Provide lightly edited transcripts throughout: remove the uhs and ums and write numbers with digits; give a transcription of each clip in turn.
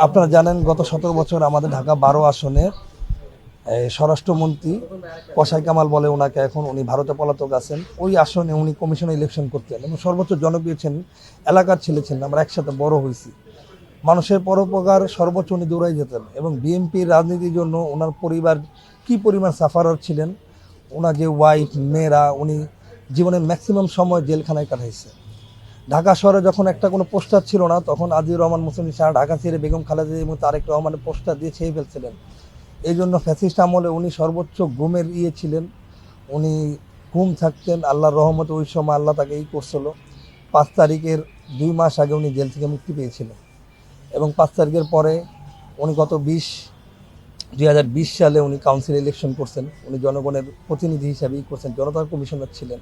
আপনারা জানেন গত 17 বছর আমাদের ঢাকা 12 আসনের স্বরাষ্ট্রমন্ত্রী কসাই কামাল বলে ওনাকে, এখন উনি ভারতে পলাতক আছেন। ওই আসনে উনি কমিশনে ইলেকশন করতেন এবং সর্বোচ্চ জনপ্রিয় ছিলেন, এলাকার ছেলে ছিলেন, আমরা একসাথে বড় হয়েছি। মানুষের পরোপকার সর্বোচ্চ উনি দৌড়াই যেতেন এবং বিএনপির রাজনীতির জন্য ওনার পরিবার কি পরিমাণ সাফারার ছিলেন। ওনার যে ওয়াইফ, মেয়েরা, উনি জীবনের ম্যাক্সিমাম সময় জেলখানায় কাটাইছে। ঢাকা শহরে যখন একটা কোনো পোস্টার ছিল না, তখন আজিজুর রহমান মুসলিম সারা ঢাকা ছেড়ে বেগম খালেদা এবং তারেক রহমানের পোস্টার দিয়ে ছেয়ে ফেলছিলেন। এই জন্য ফ্যাসিস্ট আমলে উনি সর্বোচ্চ ঘুমের ছিলেন। উনি ঘুম থাকতেন, আল্লাহর রহমতে ওই সময় আল্লাহ তাকে করছিল। 5 তারিখের 2 মাস আগে উনি জেল থেকে মুক্তি পেয়েছিলেন এবং 5 তারিখের পরে উনি গত 2020 সালে উনি কাউন্সিল ইলেকশন করছেন। উনি জনগণের প্রতিনিধি হিসাবেই করছেন, জনতার কমিশনার ছিলেন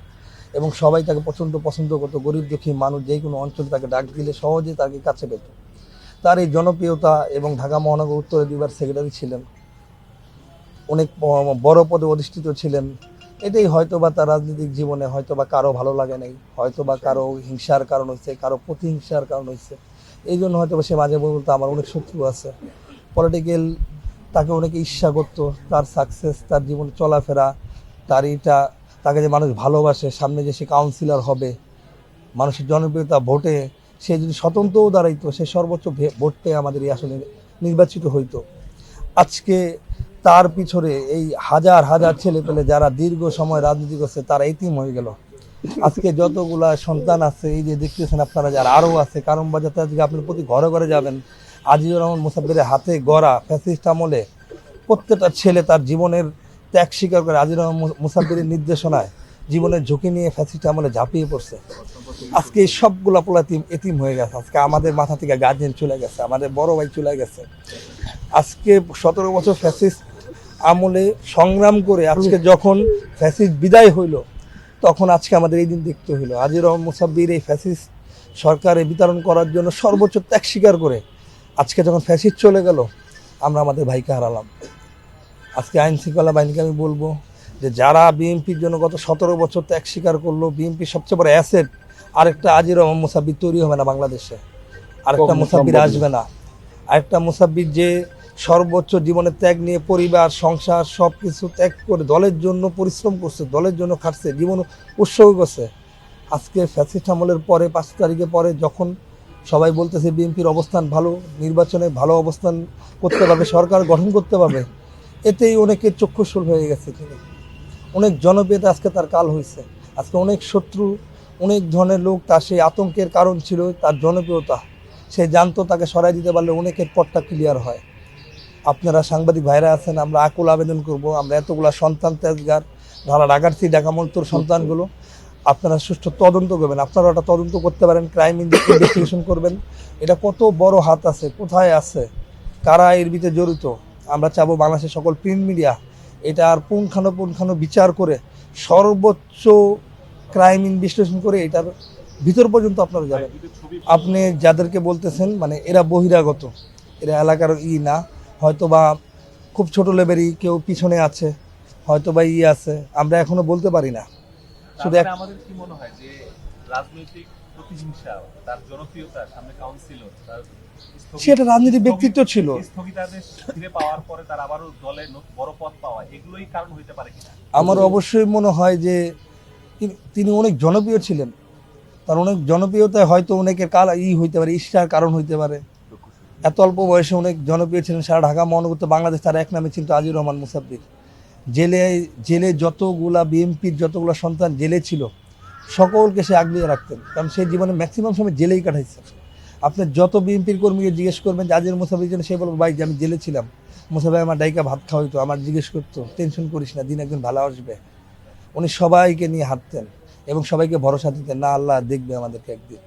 এবং সবাই তাকে পছন্দ করতো। গরিব দুঃখী মানুষ যে কোনো অঞ্চলে তাকে ডাক দিলে সহজে তাকে কাছে পেত। তার এই জনপ্রিয়তা এবং ঢাকা মহানগর উত্তরে 2বার সেক্রেটারি ছিলেন, অনেক বড় পদে অধিষ্ঠিত ছিলেন। এটাই হয়তোবা তার রাজনৈতিক জীবনে হয়তোবা কারো ভালো লাগে নাই, হয়তোবা কারো হিংসার কারণ হয়েছে, কারো প্রতিহিংসার কারণ হয়েছে। এই জন্য হয়তোবা সে মাঝে বলতো আমার অনেক শত্রু আছে। পলিটিক্যাল তাকে অনেকে ঈর্ষা করতো, তার সাকসেস, তার জীবনে চলাফেরা, তার এইটা, তাকে যে মানুষ ভালোবাসে, সামনে যে সে কাউন্সিলর হবে, মানুষের জনপ্রিয়তা ভোটে সে যদি স্বতন্ত্রও দাঁড়াইতো, সে সর্বোচ্চ ভোট পেয়ে আমাদের এই আসনে নির্বাচিত হইতো। আজকে তার পিছনে এই হাজার হাজার ছেলে পেলে যারা দীর্ঘ সময় রাজনীতি করছে তারা এতিম হয়ে গেল। আজকে যতগুলা সন্তান আছে, এই যে দেখতেছেন আপনারা, যারা আরও আছে, কারণ বাজাতে আজকে আপনি প্রতি ঘরে ঘরে যাবেন, আজিজুর রহমান মুসাব্বিরের হাতে গড়া ফ্যাসিস্ট আমলে প্রত্যেকটা ছেলে তার জীবনের ত্যাগ স্বীকার করে আজিজুর রহমান মুসাব্বিরের নির্দেশনায় জীবনের ঝুঁকি নিয়ে ফ্যাসিস্ট আমলে ঝাঁপিয়ে পড়ছে। আজকে এই সবগুলা পোলা এতিম হয়ে গেছে। আজকে আমাদের মাথা থেকে গার্জেন চলে গেছে, আমাদের বড় ভাই চলে গেছে। আজকে 17 বছর ফ্যাসিস্ট আমলে সংগ্রাম করে আজকে যখন ফ্যাসিস্ট বিদায় হইল, তখন আজকে আমাদের এই দিন দেখতে হইলো। আজিজুর রহমান মুসাব্বির এই ফ্যাসিস্ট সরকারে বিতরণ করার জন্য সর্বোচ্চ ত্যাগ স্বীকার করে আজকে যখন ফ্যাসিস্ট চলে গেল, আমরা আমাদের ভাইকে হারালাম। আজকে আইন শৃঙ্খলা বাহিনীকে আমি বলবো যে যারা বিএনপির জন্য গত 17 বছর ত্যাগ স্বীকার করলো, বিএনপির সবচেয়ে বড় অ্যাসেট আরেকটা আজিজুর রহমান মুসাব্বির তৈরি হবে না বাংলাদেশে, আরেকটা মুসাব্বির আসবে না। আরেকটা মুসাব্বির যে সর্বোচ্চ জীবনের ত্যাগ নিয়ে পরিবার, সংসার সব কিছু ত্যাগ করে দলের জন্য পরিশ্রম করছে, দলের জন্য খাটছে, জীবন উৎসর্গ করছে। আজকে ফ্যাসিস্ট আমলের পরে 5 তারিখের পরে যখন সবাই বলতেছে বিএনপির অবস্থান ভালো, নির্বাচনে ভালো অবস্থান করতে পারবে, সরকার গঠন করতে পারবে, এতেই অনেকের চক্ষুশূল হয়ে গেছে। তিনি অনেক জনপ্রিয়তা আজকে তার কাল হয়েছে। আজকে অনেক শত্রু, অনেক ধরনের লোক, তার সেই আতঙ্কের কারণ ছিল তার জনপ্রিয়তা। সে জানতো তাকে সরাই দিতে পারলে অনেকের পথটা ক্লিয়ার হয়। আপনারা সাংবাদিক ভাইরা আছেন, আমরা আকুল আবেদন করব, আমরা এতগুলা সন্তান ত্যাগগার ঢাকার্থী ঢাকা মন্ত্রর সন্তানগুলো, আপনারা সুষ্ঠু তদন্ত করবেন। আপনারা ওটা তদন্ত করতে পারেন, ক্রাইম ইনভেস্টিগেশন করবেন। এটা কত বড় হাত আছে, কোথায় আছে, কারা এর ভিতরে জড়িত। আমরা চাবো বাংলাদেশের সকল প্রিন্ট মিডিয়া এটা আর পুঙ্খানু বিচার করে সর্বোচ্চ ক্রাইম ইনভেস্টিগেশন করে এটার ভিতর পর্যন্ত আপনারা যাবেন। আপনি যাদেরকে বলতেছেন মানে এরা বহিরাগত, এরা এলাকার না, হয়তোবা খুব ছোট লেভেলই কেউ পিছনে আছে, হয়তোবা আছে, আমরা এখনো বলতে পারি না। শুধু আমাদের কি মনে হয় যে রাজনৈতিক প্রতিহিংসা, তার জনপ্রিয়তা, সামনে কাউন্সিলর, তার সেটা রাজনীতি ব্যক্তিত্ব ছিল, স্থগিতাদেশ ফিরে পাওয়ার পরে তার আবারও দলে বড় পদ পাওয়া, এগুলোই কারণ হইতে পারে কিনা? আমার অবশ্যই মনে হয় যে তিনি অনেক জনপ্রিয় ছিলেন, তার অনেক জনপ্রিয়তায় হয়তো অনেকের হইতে পারে, ঈর্ষার কারণ হইতে পারে। এত অল্প বয়সে অনেক জনপ্রিয় ছিলেন, সারা ঢাকা মহানগর বাংলাদেশ তার এক নামে ছিল আজিজুর রহমান মুসাব্বির। জেলে যতগুলা বিএনপির যতগুলা সন্তান জেলে ছিল সকলকে সে আগলিয়ে রাখতেন, কারণ সে জীবনে ম্যাক্সিমাম সময় জেলেই কাটাইছে। আপনি যত বিএনপির কর্মীকে জিজ্ঞেস করবেন যে আজিজুর মুসাব্বির জন্য, সে বলবো ভাই যে আমি জেলে ছিলাম, মুসাব্বির আমার ডাইকা ভাত খাওয়াইতো, আমার জিজ্ঞেস করতো টেনশন করিস না, দিন একদিন ভালো আসবে। উনি সবাইকে নিয়ে হাঁটতেন এবং সবাইকে ভরসা দিতেন, না আল্লাহ দেখবে আমাদেরকে একদিন।